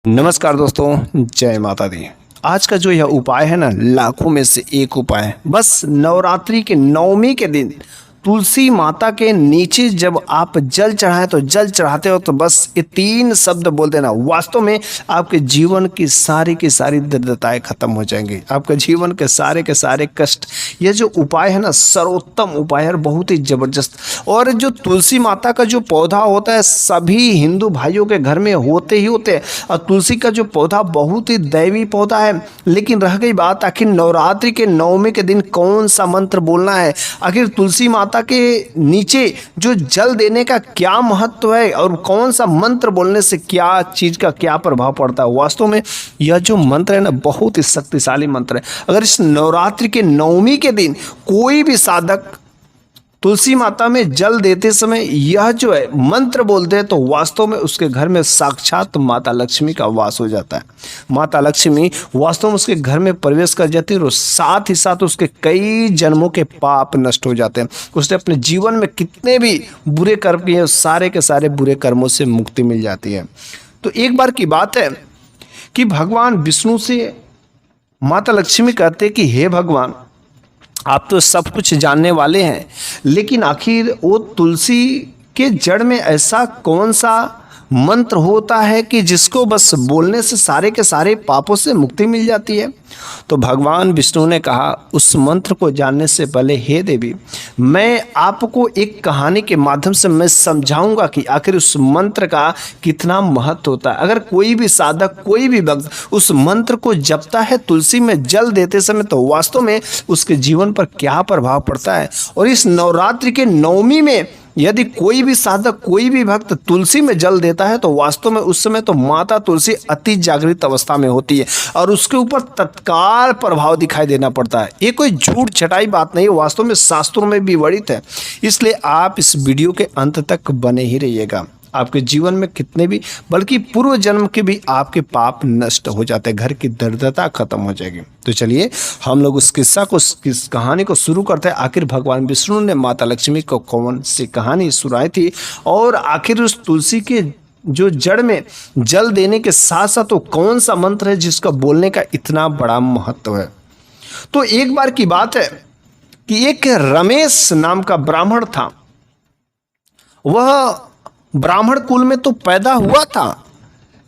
नमस्कार दोस्तों, जय माता दी। आज का जो यह उपाय है ना, लाखों में से एक उपाय है। बस नवरात्रि के नवमी के दिन तुलसी माता के नीचे जब आप जल चढ़ाएं तो जल चढ़ाते हो तो बस ये 3 शब्द बोल देना, वास्तव में आपके जीवन की सारी दरिद्रताएं खत्म हो जाएंगी। आपके जीवन के सारे कष्ट, यह जो उपाय है ना, सर्वोत्तम उपाय है, बहुत ही जबरदस्त। और जो तुलसी माता का जो पौधा होता है सभी हिंदू भाइयों के घर में होते ही होते हैं। और तुलसी का जो पौधा बहुत ही दैवी पौधा है। लेकिन रह गई बात, आखिर नवरात्रि के नवमी के दिन कौन सा मंत्र बोलना है, आखिर तुलसी माता के नीचे जो जल देने का क्या महत्व है और कौन सा मंत्र बोलने से क्या चीज का क्या प्रभाव पड़ता है। वास्तव में यह जो मंत्र है ना, बहुत ही शक्तिशाली मंत्र है। अगर इस नवरात्रि के नवमी के दिन कोई भी साधक तुलसी माता में जल देते समय यह जो है मंत्र बोलते हैं तो वास्तव में उसके घर में साक्षात माता लक्ष्मी का वास हो जाता है। माता लक्ष्मी वास्तव में उसके घर में प्रवेश कर जाती है और साथ ही साथ उसके कई जन्मों के पाप नष्ट हो जाते हैं। उसने अपने जीवन में कितने भी बुरे कर्म किए, सारे के सारे बुरे कर्मों से मुक्ति मिल जाती है। तो एक बार की बात है कि भगवान विष्णु से माता लक्ष्मी कहते कि हे भगवान, आप तो सब कुछ जानने वाले हैं, लेकिन आखिर वो तुलसी के जड़ में ऐसा कौन सा मंत्र होता है कि जिसको बस बोलने से सारे के सारे पापों से मुक्ति मिल जाती है। तो भगवान विष्णु ने कहा, उस मंत्र को जानने से पहले हे देवी, मैं आपको एक कहानी के माध्यम से मैं समझाऊंगा कि आखिर उस मंत्र का कितना महत्व होता है। अगर कोई भी साधक, कोई भी भक्त उस मंत्र को जपता है तुलसी में जल देते समय, तो वास्तव में उसके जीवन पर क्या प्रभाव पड़ता है। और इस नवरात्रि के नवमी में यदि कोई भी साधक, कोई भी भक्त तुलसी में जल देता है तो वास्तव में उस समय तो माता तुलसी अति जागृत अवस्था में होती है और उसके ऊपर तत्काल प्रभाव दिखाई देना पड़ता है। ये कोई झूठ छटाई बात नहीं है, वास्तव में शास्त्रों में भी वर्णित है। इसलिए आप इस वीडियो के अंत तक बने ही रहिएगा। आपके जीवन में कितने भी, बल्कि पूर्व जन्म के भी आपके पाप नष्ट हो जाते हैं, घर की दरिद्रता खत्म हो जाएगी। तो चलिए हम लोग उस किस्सा को, इस कहानी को शुरू करते हैं। आखिर भगवान विष्णु ने माता लक्ष्मी को कौन सी कहानी सुनाई थी और आखिर उस तुलसी के जो जड़ में जल देने के साथ साथ वो कौन सा मंत्र है जिसका बोलने का इतना बड़ा महत्व है। तो एक बार की बात है कि एक रमेश नाम का ब्राह्मण था। वह ब्राह्मण कुल में तो पैदा हुआ था,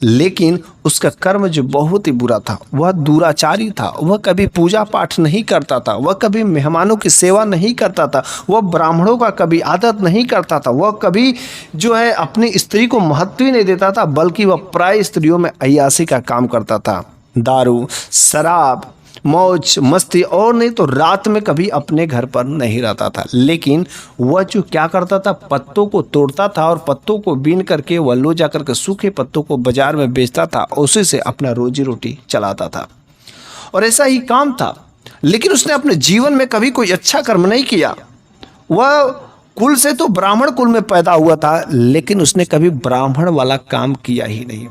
लेकिन उसका कर्म जो बहुत ही बुरा था, वह दुराचारी था। वह कभी पूजा पाठ नहीं करता था, वह कभी मेहमानों की सेवा नहीं करता था, वह ब्राह्मणों का कभी आदर नहीं करता था, वह कभी जो है अपनी स्त्री को महत्व ही नहीं देता था, बल्कि वह प्राय स्त्रियों में अय्यासी का काम करता था। दारू, शराब, मौज मस्ती, और नहीं तो रात में कभी अपने घर पर नहीं रहता था। लेकिन वह जो क्या करता था, पत्तों को तोड़ता था और पत्तों को बीन करके वह लो जाकर के सूखे पत्तों को बाजार में बेचता था, उसी से अपना रोजी रोटी चलाता था और ऐसा ही काम था। लेकिन उसने अपने जीवन में कभी कोई अच्छा कर्म नहीं किया। वह कुल से तो ब्राह्मण कुल में पैदा हुआ था, लेकिन उसने कभी ब्राह्मण वाला काम किया ही नहीं।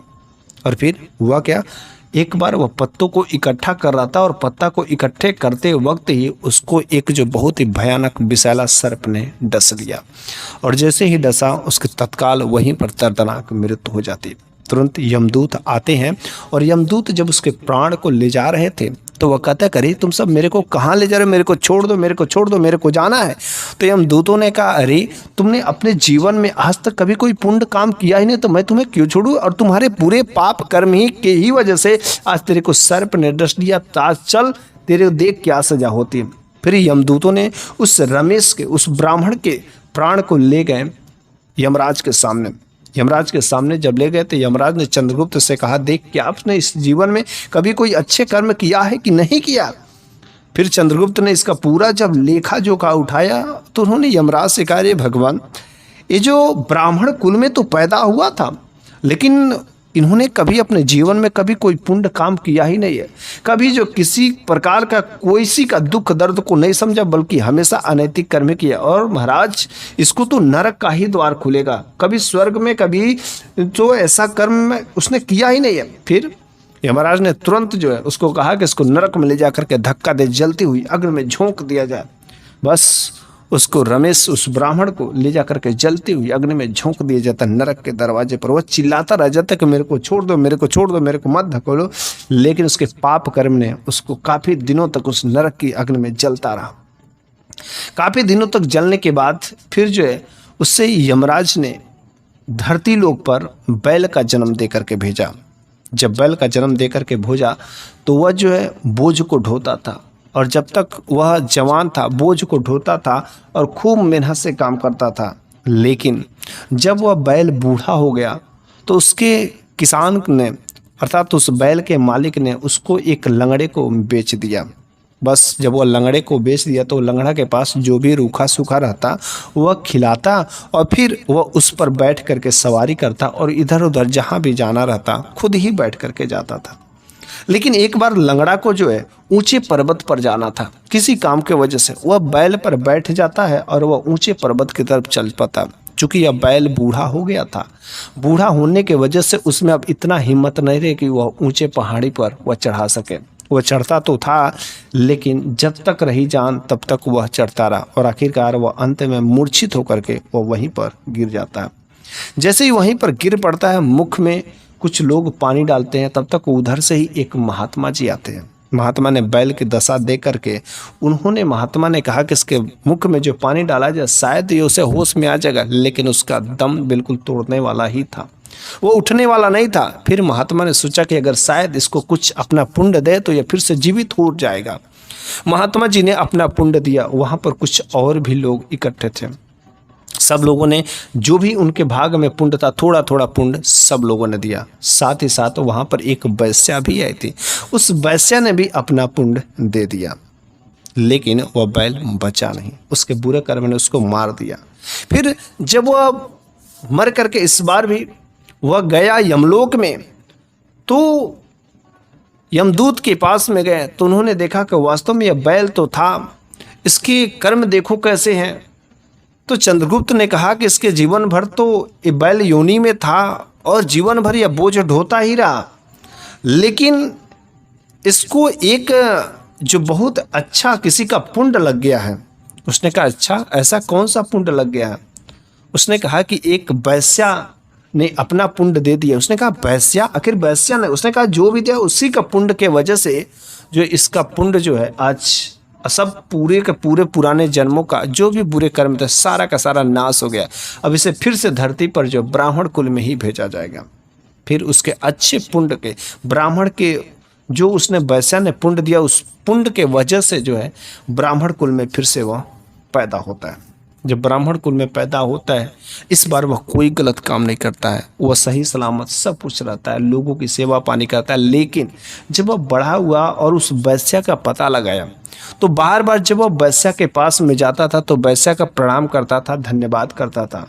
और फिर हुआ क्या, एक बार वह पत्तों को इकट्ठा कर रहा था और पत्ता को इकट्ठे करते वक्त ही उसको एक जो बहुत ही भयानक विषैला सर्प ने डस लिया और जैसे ही डसा उसके तत्काल वहीं पर दर्दनाक मृत्यु हो जाती। तुरंत यमदूत आते हैं और यमदूत जब उसके प्राण को ले जा रहे थे तो वह कहता करे, तुम सब मेरे को कहाँ ले जा रहे हो, मेरे को छोड़ दो, मेरे को छोड़ दो, मेरे को जाना है। तो यमदूतों ने कहा, अरे तुमने अपने जीवन में आज तक कभी कोई पुण्य काम किया ही नहीं, तो मैं तुम्हें क्यों छोड़ूं, और तुम्हारे पूरे पाप कर्म ही के ही वजह से आज तेरे को सर्प ने डस लिया। आज चल, तेरे को देख क्या सजा होती है। फिर यमदूतों ने उस रमेश के, उस ब्राह्मण के प्राण को ले गए यमराज के सामने। यमराज के सामने जब ले गए तो यमराज ने चंद्रगुप्त से कहा, देख क्या आपने इस जीवन में कभी कोई अच्छे कर्म किया है कि नहीं किया। फिर चंद्रगुप्त ने इसका पूरा जब लेखा जोखा उठाया तो उन्होंने यमराज से कहा, अरे भगवान, ये जो ब्राह्मण कुल में तो पैदा हुआ था, लेकिन इन्होंने कभी अपने जीवन में कभी कोई पुण्य काम किया ही नहीं है, कभी जो किसी प्रकार का कोई सी का दुख दर्द को नहीं समझा, बल्कि हमेशा अनैतिक कर्म किया। और महाराज, इसको तो नरक का ही द्वार खुलेगा, कभी स्वर्ग में कभी जो ऐसा कर्म में उसने किया ही नहीं है। फिर यमराज ने तुरंत जो है उसको कहा कि इसको नरक में ले जा करके धक्का दे जलती हुई अग्नि में झोंक दिया जाए। बस उसको रमेश उस ब्राह्मण को ले जा करके जलती हुई अग्नि में झोंक दिया जाता नरक के दरवाजे पर। वह चिल्लाता रह जाता कि मेरे को छोड़ दो, मेरे को छोड़ दो, मेरे को मत धकेलो। लेकिन उसके पाप कर्म ने उसको काफी दिनों तक उस नरक की अग्नि में जलता रहा। काफी दिनों तक जलने के बाद फिर जो है उससे यमराज ने धरती लोक पर बैल का जन्म दे करके भेजा। जब बैल का जन्म दे करके भेजा तो वह जो है बोझ को ढोता था, और जब तक वह जवान था बोझ को ढोता था और खूब मेहनत से काम करता था। लेकिन जब वह बैल बूढ़ा हो गया तो उसके किसान ने अर्थात उस बैल के मालिक ने उसको एक लंगड़े को बेच दिया। बस जब वह लंगड़े को बेच दिया तो लंगड़ा के पास जो भी रूखा सूखा रहता वह खिलाता और फिर वह उस पर बैठ करके सवारी करता और इधर उधर जहाँ भी जाना रहता खुद ही बैठ करके जाता था। लेकिन एक बार लंगड़ा को जो है ऊंचे पर्वत पर जाना था। किसी काम के वजह से वह बैल पर बैठ जाता है और वह ऊंचे पर्वत की तरफ चल पाता। चूंकि यह बैल बूढ़ा हो गया था, बूढ़ा होने के वजह से उसमें अब इतना हिम्मत नहीं रही कि वह ऊंचे पहाड़ी पर वह चढ़ा सके। वह चढ़ता तो था लेकिन जब तक रही जान तब तक वह चढ़ता रहा और आखिरकार वह अंत में मूर्छित होकर के वह वहीं पर गिर जाता है। जैसे ही वहीं पर गिर पड़ता है, मुख में कुछ लोग पानी डालते हैं, तब तक उधर से ही एक महात्मा जी आते हैं। महात्मा ने बैल की दशा देख करके महात्मा ने कहा कि इसके मुख में जो पानी डाला जाए शायद ये उसे होश में आ जाएगा, लेकिन उसका दम बिल्कुल तोड़ने वाला ही था, वो उठने वाला नहीं था। फिर महात्मा ने सोचा कि अगर शायद इसको कुछ अपना पुण्य दे तो यह फिर से जीवित हो जाएगा। महात्मा जी ने अपना पुण्य दिया। वहाँ पर कुछ और भी लोग इकट्ठे थे। सब लोगों ने जो भी उनके भाग में पुण्य था थोड़ा थोड़ा पुण्य सब लोगों ने दिया। साथ ही साथ वहाँ पर एक वैश्या भी आई थी। उस वैश्या ने भी अपना पुण्य दे दिया, लेकिन वह बैल बचा नहीं। उसके बुरे कर्म ने उसको मार दिया। फिर जब वह मर करके इस बार भी वह गया यमलोक में, तो यमदूत के पास में गए तो उन्होंने देखा कि वास्तव में यह बैल तो था, इसके कर्म देखो कैसे हैं। तो चंद्रगुप्त ने कहा कि इसके जीवन भर तो ये बैल योनि में था और जीवन भर यह बोझ ढोता ही रहा, लेकिन इसको एक जो बहुत अच्छा किसी का पुण्य लग गया है। उसने कहा अच्छा, ऐसा कौन सा पुण्य लग गया है? उसने कहा कि एक वैश्या ने अपना पुण्य दे दिया। उसने कहा वैश्या? आखिर वैश्या ने? उसने कहा जो भी दिया उसी का पुण्य के वजह से जो इसका पुण्य जो है आज सब पूरे के पूरे पुराने जन्मों का जो भी बुरे कर्म थे सारा का सारा नाश हो गया। अब इसे फिर से धरती पर जो ब्राह्मण कुल में ही भेजा जाएगा। फिर उसके अच्छे पुण्य के ब्राह्मण के जो उसने वैश्या ने पुण्य दिया उस पुण्य के वजह से जो है ब्राह्मण कुल में फिर से वह पैदा होता है। जब ब्राह्मण कुल में पैदा होता है इस बार वह कोई गलत काम नहीं करता है, वह सही सलामत सब कुछ रहता है, लोगों की सेवा पानी करता है। लेकिन जब वह बड़ा हुआ और उस वैश्या का पता लगाया तो बार बार जब वह वैश्या के पास में जाता था तो वैश्या का प्रणाम करता था, धन्यवाद करता था।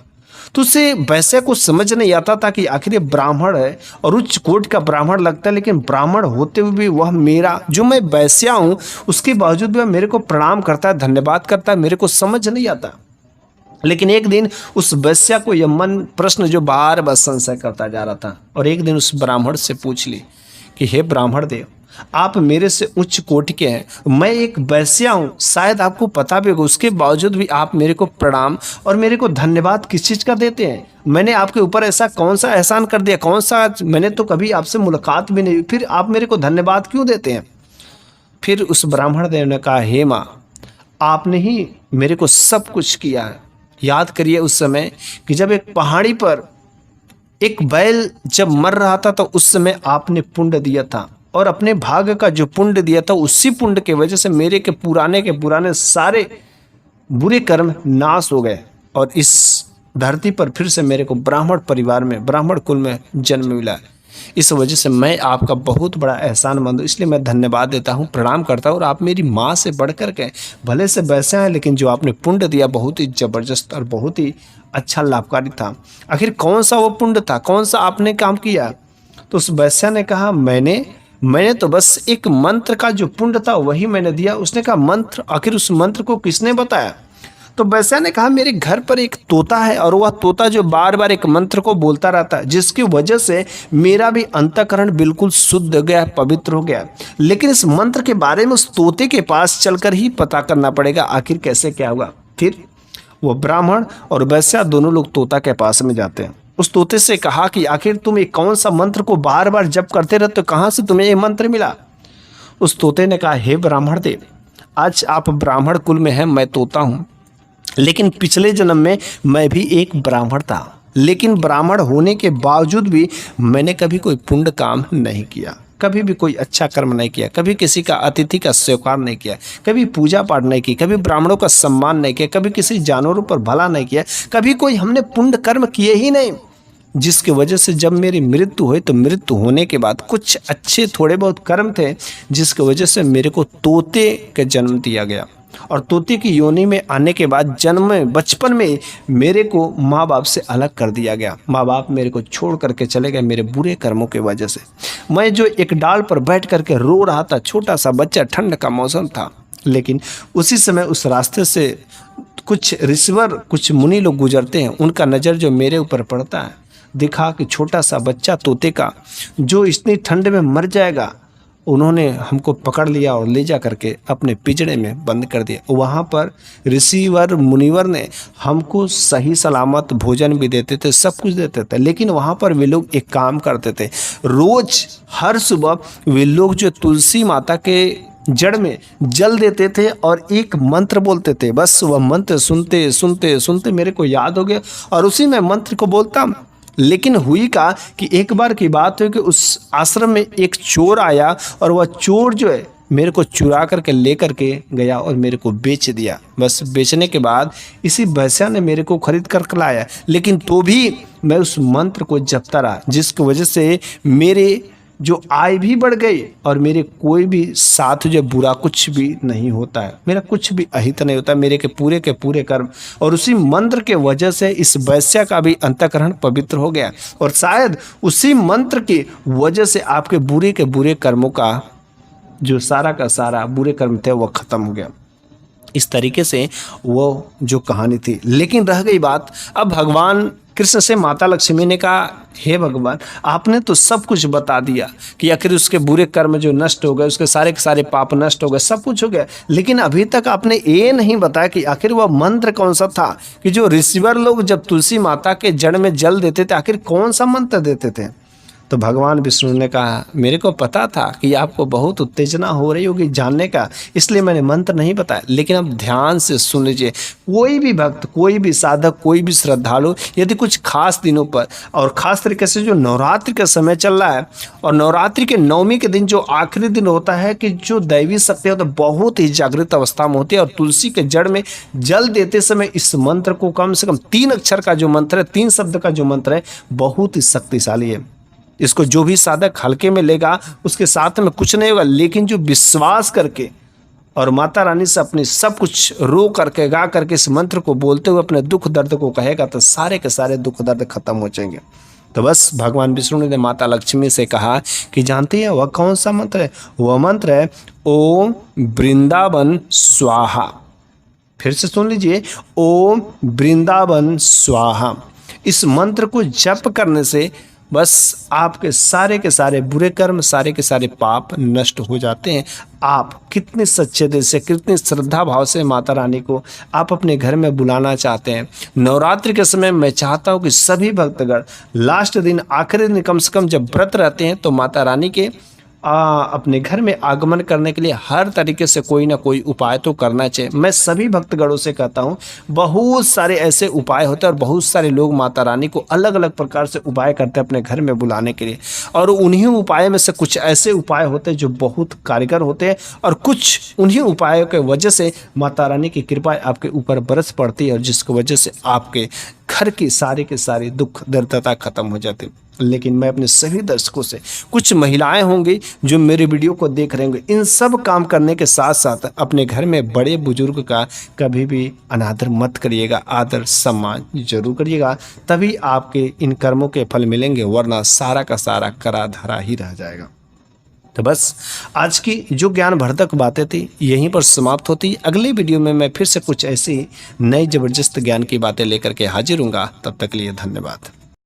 तो उसे वैश्या को समझ नहीं आता था कि आखिर ये ब्राह्मण है और उच्च कोटि का ब्राह्मण लगता है, लेकिन ब्राह्मण होते हुए भी वह मेरा जो मैं वैश्या हूँ उसके बावजूद भी वह मेरे को प्रणाम करता है, धन्यवाद करता है। मेरे को समझ नहीं आता। लेकिन एक दिन उस वैश्या को यह मन प्रश्न जो बार बार संशय करता जा रहा था, और एक दिन उस ब्राह्मण से पूछ ली कि हे ब्राह्मण देव, आप मेरे से उच्च कोटि के हैं, मैं एक वैश्या हूँ, शायद आपको पता भी होगा, उसके बावजूद भी आप मेरे को प्रणाम और मेरे को धन्यवाद किस चीज़ का देते हैं? मैंने आपके ऊपर ऐसा कौन सा एहसान कर दिया? कौन सा? मैंने तो कभी आपसे मुलाकात भी नहीं हुई, फिर आप मेरे को धन्यवाद क्यों देते हैं? फिर उस ब्राह्मण देव ने कहा, हे माँ, आपने ही मेरे को सब कुछ किया है। याद करिए उस समय कि जब एक पहाड़ी पर एक बैल जब मर रहा था तो उस समय आपने पुण्य दिया था, और अपने भाग का जो पुण्य दिया था उसी पुण्य के वजह से मेरे के पुराने सारे बुरे कर्म नाश हो गए और इस धरती पर फिर से मेरे को ब्राह्मण परिवार में ब्राह्मण कुल में जन्म मिला है। इस वजह से मैं आपका बहुत बड़ा एहसानमंद हूँ, इसलिए मैं धन्यवाद देता हूँ, प्रणाम करता हूँ। और आप मेरी माँ से बढ़ कर के भले से वैसे हैं, लेकिन जो आपने पुण्य दिया बहुत ही ज़बरदस्त और बहुत ही अच्छा लाभकारी था। आखिर कौन सा वो पुण्य था? कौन सा आपने काम किया? तो उस वैश्या ने कहा, मैंने तो बस एक मंत्र का जो पुण्य था वही मैंने दिया। उसने कहा मंत्र? आखिर उस मंत्र को किसने बताया? तो वैश्या ने कहा, मेरे घर पर एक तोता है और वह तोता जो बार बार एक मंत्र को बोलता रहता है, जिसकी वजह से मेरा भी अंतःकरण बिल्कुल शुद्ध हो गया, पवित्र हो गया। लेकिन इस मंत्र के बारे में उस तोते के पास चलकर ही पता करना पड़ेगा आखिर कैसे क्या हुआ। फिर वो ब्राह्मण और वैश्या दोनों लोग तोता के पास में जाते हैं। उस तोते से कहा कि आखिर तुम एक कौन सा मंत्र को बार बार जप करते रहते हो, कहाँ से तुम्हें ये मंत्र मिला? उस तोते ने कहा, हे ब्राह्मण देव, आज आप ब्राह्मण कुल में हैं, मैं तोता हूँ, लेकिन पिछले जन्म में मैं भी एक ब्राह्मण था। लेकिन ब्राह्मण होने के बावजूद भी मैंने कभी कोई पुण्य काम नहीं किया, कभी भी कोई अच्छा कर्म नहीं किया, कभी किसी का अतिथि का स्वीकार नहीं किया, कभी पूजा पाठ नहीं की, कभी ब्राह्मणों का सम्मान नहीं किया, कभी किसी जानवरों पर भला नहीं किया, कभी कोई हमने पुण्य कर्म किए ही नहीं, जिसकी वजह से जब मेरी मृत्यु हुई तो मृत्यु होने के बाद कुछ अच्छे थोड़े बहुत कर्म थे जिसकी वजह से मेरे को तोते का जन्म दिया गया। और तोते की योनि में आने के बाद जन्म में बचपन में मेरे को माँ बाप से अलग कर दिया गया। माँ बाप मेरे को छोड़ करके चले गए मेरे बुरे कर्मों की वजह से। मैं जो एक डाल पर बैठ करके रो रहा था, छोटा सा बच्चा, ठंड का मौसम था, लेकिन उसी समय उस रास्ते से कुछ ऋषिवर, कुछ मुनि लोग गुजरते हैं। उनका नज़र जो मेरे ऊपर पड़ता है, दिखा कि छोटा सा बच्चा तोते का जो इतनी ठंड में मर जाएगा, उन्होंने हमको पकड़ लिया और ले जा करके अपने पिंजड़े में बंद कर दिया। वहाँ पर ऋषिवर मुनिवर ने हमको सही सलामत भोजन भी देते थे, सब कुछ देते थे, लेकिन वहाँ पर वे लोग एक काम करते थे। रोज़ हर सुबह वे लोग जो तुलसी माता के जड़ में जल देते थे और एक मंत्र बोलते थे। बस वह मंत्र सुनते सुनते सुनते मेरे को याद हो गया और उसी में मंत्र को बोलता। लेकिन हुई का कि एक बार की बात हुई कि उस आश्रम में एक चोर आया और वह चोर जो है मेरे को चुरा करके ले करके गया और मेरे को बेच दिया। बस बेचने के बाद इसी वैश्या ने मेरे को खरीद कर लाया, लेकिन तो भी मैं उस मंत्र को जपता रहा, जिसकी वजह से मेरे जो आय भी बढ़ गई और मेरे कोई भी साथ जो बुरा कुछ भी नहीं होता है, मेरा कुछ भी अहित नहीं होता, मेरे के पूरे कर्म। और उसी मंत्र के वजह से इस वैश्या का भी अंतःकरण पवित्र हो गया और शायद उसी मंत्र की वजह से आपके बुरे कर्मों का जो सारा का सारा बुरे कर्म थे वह खत्म हो गया। इस तरीके से वो जो कहानी थी। लेकिन रह गई बात, अब भगवान कृष्ण से माता लक्ष्मी ने कहा, हे भगवान, आपने तो सब कुछ बता दिया कि आखिर उसके बुरे कर्म जो नष्ट हो गए, उसके सारे के सारे पाप नष्ट हो गए, सब कुछ हो गया, लेकिन अभी तक आपने ये नहीं बताया कि आखिर वह मंत्र कौन सा था कि जो ऋषिवर लोग जब तुलसी माता के जड़ में जल देते थे, आखिर कौन सा मंत्र देते थे? तो भगवान विष्णु ने कहा, मेरे को पता था कि आपको बहुत उत्तेजना हो रही होगी जानने का, इसलिए मैंने मंत्र नहीं बताया, लेकिन अब ध्यान से सुन लीजिए। कोई भी भक्त, कोई भी साधक, कोई भी श्रद्धालु यदि कुछ खास दिनों पर, और ख़ास तरीके से जो नवरात्रि का समय चल रहा है और नवरात्रि के नवमी के दिन जो आखिरी दिन होता है कि जो दैवी शक्ति होता है बहुत ही जागृत अवस्था में होती है, और तुलसी के जड़ में जल देते समय इस मंत्र को कम से कम 3 अक्षर का जो मंत्र है, 3 शब्द का जो मंत्र है, बहुत ही शक्तिशाली है। इसको जो भी साधक हल्के में लेगा उसके साथ में कुछ नहीं होगा, लेकिन जो विश्वास करके और माता रानी से अपनी सब कुछ रो करके गा करके इस मंत्र को बोलते हुए अपने दुख दर्द को कहेगा तो सारे के सारे दुख दर्द खत्म हो जाएंगे। तो बस भगवान विष्णु ने माता लक्ष्मी से कहा कि जानती है वह कौन सा मंत्र है? वह मंत्र है ओम वृंदावन स्वाहा। फिर से सुन लीजिए, ओम वृंदावन स्वाहा। इस मंत्र को जप करने से बस आपके सारे के सारे बुरे कर्म, सारे के सारे पाप नष्ट हो जाते हैं। आप कितने सच्चे दिल से, कितनी श्रद्धा भाव से माता रानी को आप अपने घर में बुलाना चाहते हैं। नवरात्रि के समय मैं चाहता हूं कि सभी भक्तगण लास्ट दिन, आखिरी दिन कम से कम जब व्रत रहते हैं तो माता रानी के अपने घर में आगमन करने के लिए हर तरीके से कोई ना कोई उपाय तो करना चाहिए। मैं सभी भक्तगणों से कहता हूँ, बहुत सारे ऐसे उपाय होते हैं और बहुत सारे लोग माता रानी को अलग अलग प्रकार से उपाय करते हैं अपने घर में बुलाने के लिए, और उन्हीं उपाय में से कुछ ऐसे उपाय होते हैं जो बहुत कारगर होते हैं, और कुछ उन्हीं उपायों के वजह से माता रानी की कृपा आपके ऊपर बरस पड़ती है और जिसकी वजह से आपके घर की सारे के सारे दुख दरिद्रता खत्म हो जाती है। लेकिन मैं अपने सभी दर्शकों से, कुछ महिलाएं होंगी जो मेरे वीडियो को देख रहे होंगे, इन सब काम करने के साथ साथ अपने घर में बड़े बुजुर्ग का कभी भी अनादर मत करिएगा, आदर सम्मान जरूर करिएगा, तभी आपके इन कर्मों के फल मिलेंगे, वरना सारा का सारा करा धरा ही रह जाएगा। तो बस आज की जो ज्ञानवर्धक बातें थी यहीं पर समाप्त होती। अगले वीडियो में मैं फिर से कुछ ऐसी नई ज़बरदस्त ज्ञान की बातें लेकर के हाजिर हूँगा। तब तक के लिए धन्यवाद।